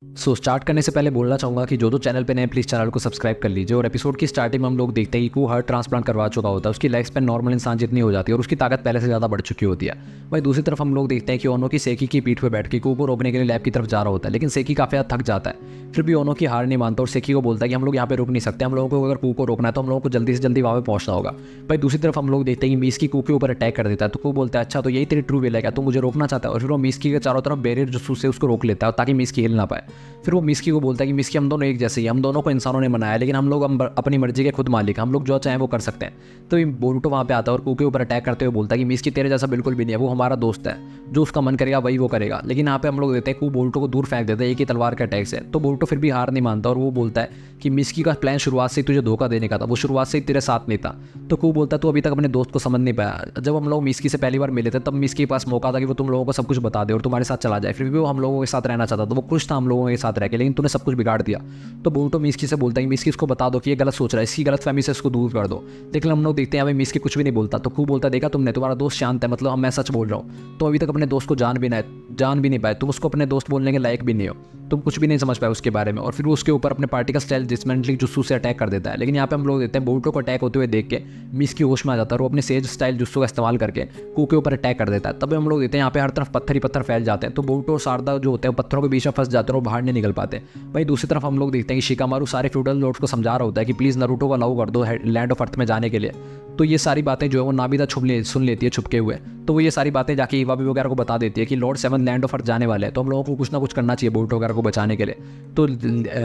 Start करने से पहले बोलना चाहूँगा कि जो चैनल पे नए प्लीज़ चैनल को सब्सक्राइब कर लीजिए। और एपिसोड की स्टार्टिंग में हम लोग देखते हैं कि वो हार्ट ट्रांसप्लांट करवा चुका होता है, उसकी लाइफ स्पैन नॉर्मल इंसान जितनी हो जाती है और उसकी ताकत पहले से ज़्यादा बढ़ चुकी होती है। वहीं दूसरी तरफ हम लोग देखते हैं कि ओनो की सेकी की पीठ पे बैठ के कू को रोकने के लिए लैब की तरफ जा रहा होता है, लेकिन सेकी काफ़ी ज़्यादा थक जाता है। फिर भी ओनो की हार नहीं मानता और सेकी को बोलता है कि हम लोग यहाँ पे रुक नहीं सकते, हम लोगों को अगर कू को रोकना है तो हम लोगों को जल्दी से जल्दी वहाँ पे पहुँचना होगा। भाई दूसरी तरफ हम लोग देखते हैं कि मीस्की कू के ऊपर अटैक कर देता है, तो कू बोलता है अच्छा तो यही तेरी ट्रू विल है क्या, तू मुझे रोकना चाहता है। और फिर वो मीस्की के चारों तरफ बैरियर जो से उसको रोक लेता है ताकि मीस्की हिल ना पाए। फिर वो मिस्की को बोलता है कि मिस्की हम दोनों एक जैसे ही, हम दोनों को इंसानों ने बनाया, लेकिन हम लोग अपनी मर्जी के खुद मालिक हैं, हम लोग जो चाहें वो कर सकते हैं। तो ये बोरुटो वहाँ पे आता है और कू के ऊपर अटैक करते हुए बोलता है कि मिस्की तेरे जैसा बिल्कुल भी नहीं है, वो हमारा दोस्त है, जो उसका मन करेगा वही वो करेगा। लेकिन यहाँ पे हम लोग देते हैं कू बोरुटो को दूर फेंक देता है एक ही तलवार के अटैक से। तो बोरुटो फिर भी हार नहीं मानता और वो बोलता है कि मिस्की का प्लान शुरुआत से ही तुझे धोखा देने का था, वो शुरुआत से ही तेरे साथ नहीं था। तो कू बोलता है तू अभी तक अपने दोस्त को समझ नहीं पाया। जब हम लोग मिस्की से पहली बार मिले थे तब मिस्की के पास मौका था कि वो तुम लोगों को सब कुछ बता दे और तुम्हारे साथ चला जाए, फिर भी वो हम लोगों के साथ रहना चाहता था, वो खुश था हम लोगों के साथ रह के, लेकिन तूने सब कुछ बिगाड़ दिया। तो बोरुटो मिस्की से बोलता है कि मिस्की इसको बता दो कि ये गलत सोच रहा है, इसकी गलत फहमी से इसको दूर कर दो। लेकिन हम लोग देखते हैं अभी मिस्की कुछ भी नहीं बोलता। तो कू बोलता देखा तुमने, तुम्हारा दोस्त शांत है, मतलब मैं सच बोल रहा हूँ, तो अभी तक अपने दोस्त को जान भी नहीं पाए, तुम उसको अपने दोस्त बोलने के लायक भी नहीं हो, तुम कुछ भी नहीं समझ पाए उसके बारे में। और फिर वो उसके ऊपर अपने पार्टी का स्टाइल डिसमेंटलिंग जुस्सू से अटैक कर देता है। लेकिन यहाँ पे हम लोग देखते हैं बोरुटो को अटैक होते हुए देख के मिस्की होश में आ जाता है और वो अपने सेज स्टाइल जुस्सू का इस्तेमाल करके कू के ऊपर अटैक कर देता है। तब हम लोग देखते हैं यहाँ पे हर तरफ पत्थर ही पत्थर फैल जाते हैं। तो बोरुटो और शारदा जो होते हैं पत्थरों के बीच में फंस जाते हैं और बाहर नहीं निकल पाते। वहीं दूसरी तरफ हम लोग देखते हैं कि शिकामारू सारे फ्यूडल लॉर्ड्स को समझा रहा होता है कि प्लीज़ नारुतो को अलाउ कर दो लैंड ऑफ अर्थ में जाने के लिए। तो ये सारी बातें जो है वो नाबिता सुन लेती है छुपके हुए। तो वो ये सारी बातें जाके इवाबी वगैरह को बता देती है कि Lord seven land of earth जाने वाले हैं, तो हम लोगों को कुछ ना कुछ करना चाहिए बोरुटो वगैरह को बचाने के लिए। तो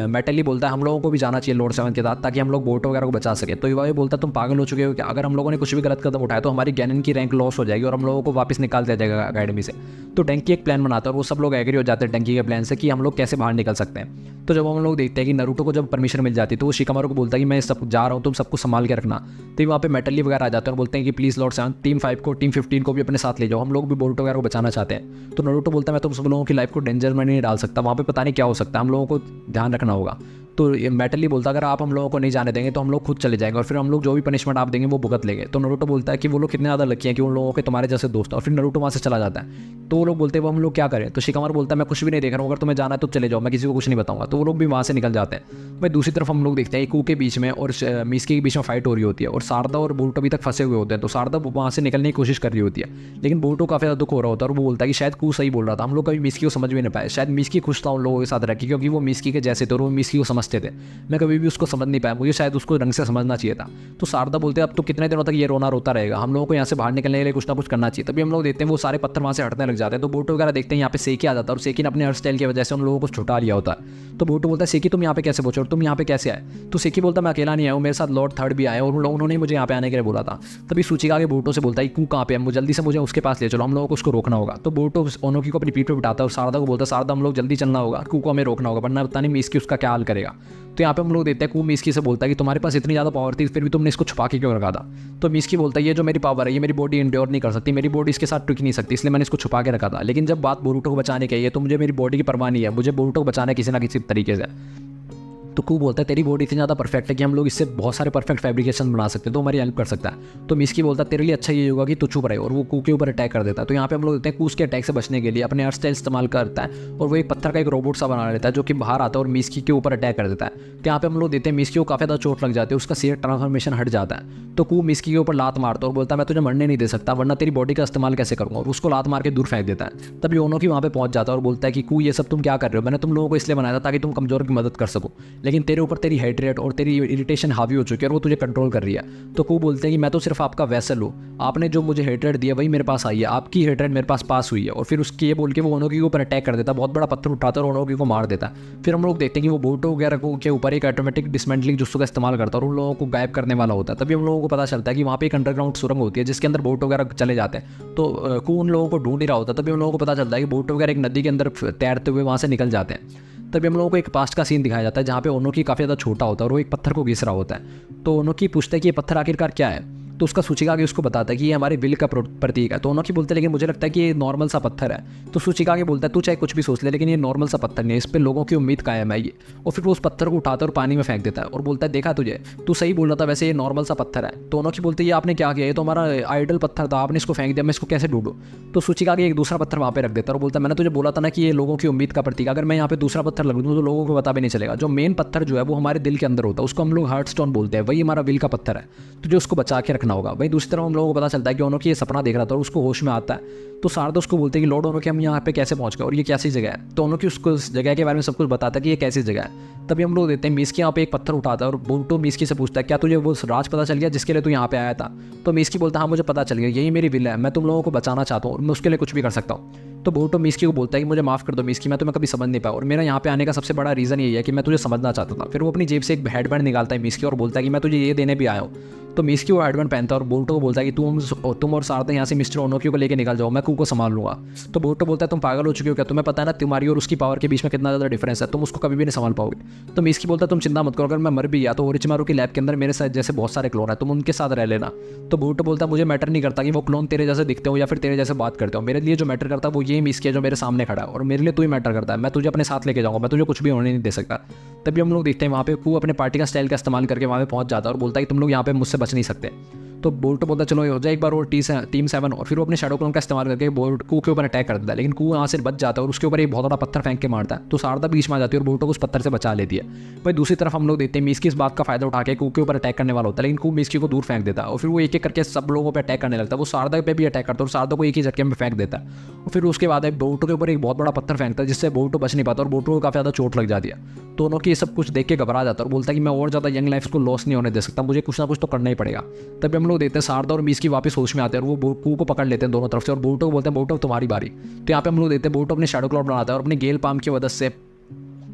मेटली बोलता है हम लोगों को भी जाना चाहिए लॉर्ड सेवन के साथ ताकि हम लोग बोरुटो वगैरह को बचा सके। तो इवाबी बोलता है तुम पागल हो चुके हो कि अगर हम लोगों ने कुछ भी गलत कदम उठाया तो हमारी गैनन की रैंक लॉस हो जाएगी और हम लोगों को वापस निकाल दिया जाएगा अकेडमी से। तो डंकी एक प्लान बनाता है और वो सब लोग एग्री हो जाते हैं डंकी के प्लान से कि हम लोग कैसे बाहर निकल सकते हैं। तो जब हम लोग देखते हैं कि नारुतो को जब परमिशन मिल जाती है तो वो शिकामारू को बोलता है कि मैं सब जा रहा हूँ, तुम सबको संभाल के रखना। तो वहाँ पे मेटली वगैरह आ जाते हैं और बोलते हैं कि प्लीज़ लॉर्ड सेवन टीम 5 को टीम 15 को भी अपने साथ ले जाओ, हम लोग भी बोरुटो वगैरह को बचाना चाहते हैं। तो नारुतो बोलता है मैं तुम सब लोगों की लाइफ को डेंजर में नहीं डाल सकता, वहाँ पे पता नहीं क्या हो सकता है, हम लोगों को ध्यान रखना होगा। तो मेटली बोलता है अगर आप हम लोगों को नहीं जाने देंगे तो हम लोग खुद चले जाएंगे और फिर हम लोग जो भी पनिशमेंट आप देंगे वो भुगत लेंगे। तो नारुतो बोलता है कि वो लोग कितने ज़्यादा लकी हैं कि उन लोगों के तुम्हारे जैसे दोस्त, और फिर नारुतो वहाँ से चला जाता है। तो वो लोग बोलते हैं वो हम लोग क्या करें। तो शिकामारू बोलता है मैं कुछ भी नहीं देख रहा हूँ, अगर तुम्हें जाना है तो चले जाओ, मैं किसी को कुछ नहीं बताऊंगा। तो वो लोग भी वहाँ से निकल जाते हैं। भाई दूसरी तरफ हम लोग देखते हैं कू के बीच में और मिस्की के बीच में फाइट हो रही होती है और शारदा और बोरुटो अभी तक फंसे हुए होते हैं। तो शारदा वहाँ से निकलने की कोशिश कर रही होती है, लेकिन बोरुटो काफ़ी ज़्यादा दुख हो रहा होता है और वो बोलता है कि शायद कू सही बोल रहा था, हम लोग कभी मिस्की को समझ भी नहीं पाए, शायद मिस्की खुश था उन लोगों के साथ रह के क्योंकि वो मिस्की के जैसे थे और वो मिस्की को समझते थे, मैं कभी भी उसको समझ नहीं पाया, मुझे शायद उसको ढंग से समझना चाहिए था। तो शारदा बोलते हैं अब तो कितने दिनों तक ये रोना रोता रहेगा, हम लोगों को यहाँ से बाहर निकलने के लिए कुछ ना कुछ करना चाहिए। तभी हम लोग देखते हैं वो सारे पत्थर वहाँ से हटने लग जाते हैं। तो बोरुटो वगैरह देखते हैं यहाँ पे सेकी आ जाता है और सेकी ने अपने हेयर स्टाइल की वजह से उन लोगों को छुटा लिया होता है। तो बोरुटो बोलता है सेकी तुम यहाँ पे कैसे पहुंचे और तुम यहाँ पे कैसे आए। तो सेकी बोलता मैं अकेला नहीं आया हूँ, मेरे साथ लॉर्ड थर्ड भी आए और उन्होंने मुझे यहाँ पे आने के लिए बोला था। तभी सूचिका के बोरुटो से बोलता है कू कहाँ पे है, जल्दी से मुझे उसके पास ले चलो, हम लोगों को उसको रोकना होगा। तो बोरुटो ओनोकी को अपनी पीठ पे बिठाता है और शारदा को बोलता है शारदा हम लोग जल्दी चलना होगा, कू को हमें रोकना होगा वरना पता नहीं मिस्की उसका क्या हाल करेगा। तो यहाँ पे हम लोग देखते हैं कू मिस्की से बोलता है कि तुम्हारे पास इतनी ज़्यादा पावर थी फिर भी तुमने इसको छुपा के क्यों रखा था। तो मिस्की बोलता है ये जो मेरी पावर है ये मेरी बॉडी इंड्योर नहीं कर सकती, मेरी बॉडी इसके साथ टिक नहीं सकती, इसलिए मैंने इसको छुपा के रखा था। लेकिन जब बात बोरुटो को बचाने की है तो मुझे मेरी बॉडी की परवाह नहीं है, मुझे बोरुटो को बचाना है किसी ना किसी तरीके से। तो कू बोलता है तेरी बॉडी इतनी ज़्यादा परफेक्ट है कि हम लोग इससे बहुत सारे परफेक्ट फैब्रिकेशन बना सकते हैं, तो हमारी हेल्प कर सकता है। तो मिस्की बोलता है तेरे लिए अच्छा ये होगा कि तू चुप रहे, और वो कू के ऊपर अटैक कर देता है। तो यहाँ पे हम लोग देखते हैं कू उसके अटैक से बचने के लिए अपने आर्ट स्टाइल इस्तेमाल करता है और वो एक पत्थर का एक रोबोट सा बना लेता है जो कि बाहर आता है और मिस्की के ऊपर अटैक कर देता है। तो यहाँ पे हम लोग देखते हैं मिस्की को काफ़ी ज़्यादा चोट लग जाती है, उसका सीरियस ट्रांसफॉर्मेशन हट जाता है। तो कू मिस्की के ऊपर लात मारता है और बोलता है मैं तुझे मरने नहीं दे सकता वरना तेरी बॉडी का इस्तेमाल कैसे करूँगा, और उसको लात मार के दूर फेंक देता है। तभी ओनोकी वहाँ पे पहुँच जाता है और बोलता है कि कू ये सब तुम क्या कर रहे हो, मैंने तुम लोगों को इसलिए बनाया था ताकि तुम कमजोर की मदद कर सको, लेकिन तेरे ऊपर तेरी हेट्रेट और तेरी इरिटेशन हावी हो चुकी है और वो तुझे कंट्रोल कर रही है। तो कू बोलते हैं कि मैं तो सिर्फ आपका वैसल हूँ, आपने जो मुझे हेट्रेट दिया वही मेरे पास आई है, आपकी हेट्रेट मेरे पास हुई है। और फिर उसके ये बोल के वो ओनोकी के ऊपर अटैक कर देता है, बहुत बड़ा पत्थर उठाता है और ओनोकी को मार देता है। फिर हम लोग देखते हैं कि वो बोरुटो वगैरह के ऊपर एक ऑटोमेटिक डिसमेंटलिंग जुस्सू का इस्तेमाल करता है और उन लोगों को गायब करने वाला होता है। तभी हम लोगों को पता चलता है कि वहाँ पे एक अंडरग्राउंड सुरंग होती है जिसके अंदर बोरुटो वगैरह चले जाते हैं। तो कू उन लोगों को ढूंढ ही रहा होता है। तभी हम लोगों को पता चलता है कि बोरुटो वगैरह एक नदी के अंदर तैरते हुए वहाँ से निकल जाते हैं। तभी हम लोगों को एक पास्ट का सीन दिखाया जाता है जहाँ पे ओनोकी काफ़ी ज़्यादा छोटा होता है और वो एक पत्थर को घिस रहा होता है। तो ओनोकी पूछता है कि ये पत्थर आखिरकार क्या है। तो उसका सूचिकागे उसको बताता है कि ये हमारे विल का प्रतीक है। तो ओनोकी बोलते हैं लेकिन मुझे लगता है कि ये नॉर्मल सा पत्थर है। तो सूचिकागे बोलता है तू चाहे कुछ भी सोच ले लेकिन ये नॉर्मल सा पत्थर नहीं है, इस पर लोगों की उम्मीद कायम है ये। और फिर वो उस पत्थर को उठाता है और पानी में फेंक देता है और बोलता है देखा तुझे, तू सही बोल रहा था, वैसे ये नॉर्मल सा पत्थर है। तो ओनोकी बोलते हैं ये आपने क्या किया, ये तो हमारा आइडल पत्थर था, आपने इसको फेंक दिया, मैं इसको कैसे ढूंढूं। तो सूचिकागे एक दूसरा पत्थर वहाँ पे रख देता है और बोलता है मैंने तुझे बोला था ना कि ये लोगों की उम्मीद का प्रतीक, अगर मैं यहाँ पे दूसरा पत्थर लग दूँ तो लोगों को पता भी नहीं चलेगा। जो मेन पत्थर जो है वो हमारे दिल के अंदर होता है, उसको हम लोग हार्ट स्टोन बोलते हैं, वही हमारा विल का पत्थर है, तुझे उसको बचा के रखना होगा। वही दूसरी तरफ हम लोगों को पता चलता है कि ओनोकी ये सपना देख रहा था और उसको होश में आता है। तो शारदा उसको बोलते हैं कि लॉर्ड ओनोकी हम यहाँ पे कैसे पहुँच गए और ये कैसी जगह है। तो ओनोकी उसको उस जगह के बारे में सब कुछ बताता है कि ये कैसी जगह है। तभी हम लोग देते हैं मिस्की यहाँ पे एक पत्थर उठाता है और बोरुटो मिस्की से पूछता है क्या तुझे वो राज पता चल गया जिसके लिए तू यहाँ पे आया था। तो मिस्की बोलता है हाँ मुझे पता चल गया, यही मेरी विल है, मैं तुम लोगों को बचाना चाहता हूँ और मैं उसके लिए कुछ भी कर सकता हूँ। तो बोरुटो मिस्की को बोलता है कि मुझे माफ़ कर दो मिस्की, मैं तुम्हें कभी समझ नहीं पाया और मेरा यहाँ पे आने का सबसे बड़ा रीज़न यही है कि मैं तुझे समझना चाहता था। फिर वो अपनी जेब से एक हेडबैंड निकालता है मिस्की और बोलता है कि मैं तुझे ये देने भी आया हूँ। तो मिस्की वो हेडबैंड पहनता है और बोरुटो को बोलता है कि तुम और शारदा यहाँ से मिस्टर ओनोकी को लेकर निकल जाओ, मैं कू को संभाल लूँगा। तो बोरुटो बोलता है तुम पागल हो चुके हो क्या, तुम्हें पता है ना तुम्हारी और उसकी पावर के बीच में कितना ज़्यादा डिफरेंस है, तुम उसको कभी भी नहीं संभाल पाओगे। तो मिस्की बोलता है तुम चिंता मत करो, अगर मैं मर भी गया तो ओरिचिमारू की लैब के अंदर मेरे साथ जैसे बहुत सारे क्लोन है, तुम उनके साथ रह लेना। तो बोरुटो बोलता है मुझे मैटर नहीं करता कि वो क्लोन तेरे जैसे दिखते हो या फिर तेरे जैसे बात करते हो, मेरे लिए जो मैटर करता है वो ये मिस्की है जो मेरे सामने खड़ा है और मेरे लिए तू ही मैटर करता है, मैं तुझे अपने साथ लेके जाऊँगा, मैं तुझे कुछ भी होने नहीं दे सकता। तभी हम लोग देखते हैं वहाँ पे कू अपने पार्टी का स्टाइल का इस्तेमाल करके वहाँ पे पहुँच जाता है और बोलता है कि तुम लोग यहाँ पे मुझसे बच नहीं सकते। तो बोरुटो बोलता है चलो ये हो जाए एक बार और टीम 7 और फिर वो अपने शैडो क्लोन का इस्तेमाल करके कू के ऊपर अटैक कर देता है, लेकिन कू वहाँ से बच जाता है और उसके ऊपर एक बहुत बड़ा पत्थर फेंक के मारता है। तो शारदा बीच में आ जाती है और बोरुटो को उस पत्थर से बचा लेती है। भाई दूसरी तरफ हम लोग देखते हैं मिस्की इस बात का फायदा उठा के कू के ऊपर अटैक करने वाला होता है, लेकिन कू मिस्की को दूर फेंक देता है और फिर वो एक एक करके सब लोगों पर अटैक करने लगता है। वो शारदा पे भी अटैक करता है और शारदा को एक ही झटके में फेंक देता है और फिर उसके बाद बोरुटो के ऊपर एक बहुत बड़ा पत्थर फेंकता है जिससे बोरुटो बच नहीं पाता और बोरुटो को काफ़ी ज़्यादा चोट लग जाती है। तो दोनों की ये सब कुछ देख के घबरा जाता है और बोलता है कि मैं और ज़्यादा यंग लाइफ को लॉस नहीं होने दे सकता, मुझे कुछ ना कुछ तो करना ही पड़ेगा। तभी हम लोग देखते हैं शारदा और मिस्की वापस होश में आते हैं और वो कू को पकड़ लेते हैं दोनों तरफ से और बोरुटो को बोलते हैं बोरुटो तुम्हारी बारी। तो यहाँ पे हम लोग देखते हैं बोरुटो अपने शैडो क्लाउड बनाता है और अपने गेल पाम की मदद से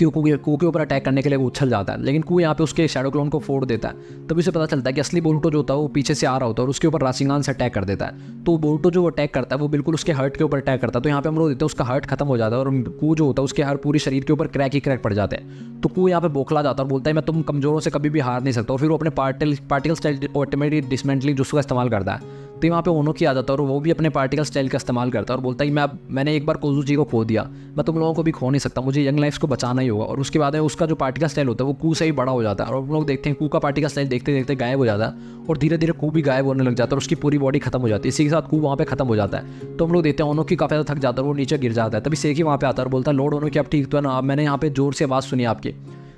कू के ऊपर अटैक करने के लिए वो उछल जाता है, लेकिन कू यहाँ पे उसके शैडो क्लोन को फोड़ देता है। तभी उसे पता चलता है कि असली बोरुटो जो होता है वो पीछे से आ रहा होता है और उसके ऊपर राशिंगान से अटैक कर देता है। तो बोरुटो जो अटैक करता है वो बिल्कुल उसके हर्ट के ऊपर अटैक करता है। तो यहाँ पे हम लोग देखते हैं उसका हर्ट खत्म हो जाता है और कू जो होता है उसके हर पूरी शरीर के ऊपर क्रैक ही क्रैक पड़ जाते हैं। तो कू यहाँ पे बौखला जाता है और बोलता है मैं तुम कमजोरों से कभी भी हार नहीं सकता और फिर वो अपने पार्टिकल स्टाइल ऑटोमेटिक डिसमेंटली जो उसका इस्तेमाल करता है। तो वहाँ पे ओनोकी आ जाता है और वो भी अपने पार्टिकल स्टाइल का इस्तेमाल करता है और बोलता है कि मैंने एक बार कोजुची को खो दिया, मैं तुम लोगों को भी खो नहीं सकता, मुझे यंग लाइफ्स को बचाना ही होगा। और उसके बाद उसका जो पार्टिकल स्टाइल होता है वो कू से ही बड़ा हो जाता है और हम लोग देखते हैं कू का पार्टिकल स्टाइल देखते देखते गायब हो जाता है और धीरे धीरे कू भी गायब होने लग जाता है और उसकी पूरी बॉडी खत्म हो जाती है। इसी के साथ कू वहाँ पे खत्म हो जाता है। तो हम लोग देखते हैं ओनोकी काफ़ी ज़्यादा थक जाता है, वो नीचे गिर जाता है। तभी सेकी वहाँ पे आता है और बोलता है लॉर्ड ओनोकी आप ठीक तो है ना, मैंने यहाँ पे जोर से आवाज़ सुनी आपकी।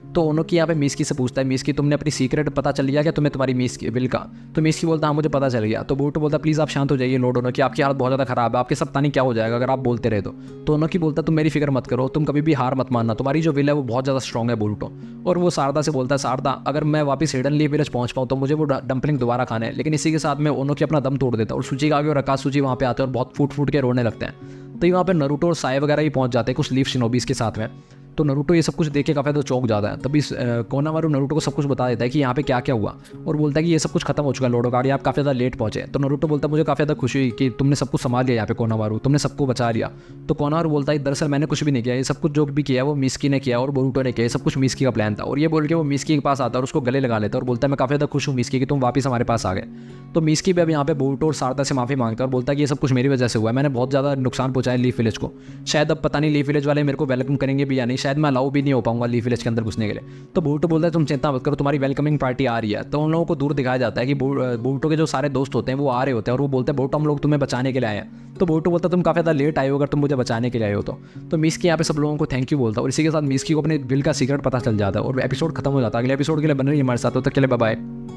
तो ओनोकी यहाँ पे मिस्की से पूछता है मिस्की तुमने अपनी सीक्रेट पता चल लिया क्या तुम्हें तुम्हारी मिस्की विल का। तो मिस्की बोलता हाँ मुझे पता चल गया। तो बोरुटो बोलता प्लीज़ आप शांत हो जाइए लॉर्ड ओनोकी, आपकी हालत बहुत ज़्यादा खराब है, आपके साथ पता नहीं क्या हो जाएगा अगर आप बोलते रहे तो ओनोकी बोलता तुम मेरी फिक्र मत करो, तुम कभी भी हार मत मानना, तुम्हारी जो विल है वो बहुत ज़्यादा स्ट्रॉग है बोरुटो। और वो शारदा से बोलता है शारदा अगर मैं वापस हिडन लीफ विलेज पहुँच पाऊँ तो मुझे वो डंपलिंग दोबारा खाना है। लेकिन इसी के साथ में ओनोकी अपना दम तोड़ देता है और सूचिकागे और अकात्सुची वहाँ पे आते हैं और बहुत फूट के रोने लगते हैं। तो वहाँ पे नरूटो और साई वगैरह ही पहुँच जाते हैं कुछ लीफ शिनोबीज के साथ में। तो नरूटो ये सब कुछ देख के काफ़ी ज़्यादा चौंक जाता है। तभी कोनामारू नरूटो को सब कुछ बता देता है कि यहाँ पे क्या क्या हुआ और बोलता है कि ये सब कुछ खत्म हो चुका है लॉर्ड ओकागी, आप काफ़ी ज़्यादा लेट पहुँचे। तो नरूटो बोलता है मुझे काफ़ी ज़्यादा खुशी हुई कि तुमने सब कुछ संभाल लिया यहाँ पे कोनामारू, तुमने सबको बचा लिया। तो कोनामारू बोलता है दरअसल मैंने कुछ भी नहीं किया, ये सब कुछ जो भी किया वो मिस्की ने किया और बोरुटो ने किया, सब कुछ मिस्की का प्लान था। और ये बोल के वो मिस्की के पास आता है और उसको गले लगा लेता है और बोलता है मैं काफ़ी ज़्यादा खुश हूँ मिस्की कि तुम वापस हमारे पास आ गए। तो मिस्की भी अब यहाँ पे बोरुटो और शारदा से माफ़ी मांगता है और बोलता है कि ये सब कुछ मेरी वजह से हुआ है, मैंने बहुत ज़्यादा नुकसान पहुंचाया लीफ विलेज को, शायद अब पता नहीं लीफ विलेज वाले मेरे को वेलकम करेंगे भी या नहीं, शायद मैं अलाउ भी नहीं हो पाऊंगा लीफ विलेज के अंदर घुसने के लिए। तो बोरुटो बोलता है तुम चिंता मत करो, तुम्हारी वेलकमिंग पार्टी आ रही है। तो उन लोगों को दूर दिखाया जाता है कि बोरुटो के जो सारे दोस्त होते हैं वो आ रहे होते हैं और वो बोलते हैं बोरुटो हम लोग तुम्हें बचाने के लिए आए हैं। तो बोरुटो बोलता है तुम काफ़ी ज़्यादा लेट आए हो अगर तुम मुझे बचाने के लिए आए हो तो मिस्की यहाँ पे सब लोगों को थैंक यू बोलता है और इसी के साथ मिस्की को अपने विल का सीक्रेट पता चल जाता है और एपिसोड खत्म हो जाता है। अगले एपिसोड के लिए बन रही है हमारे साथ, तो तक के लिए बाय बाय।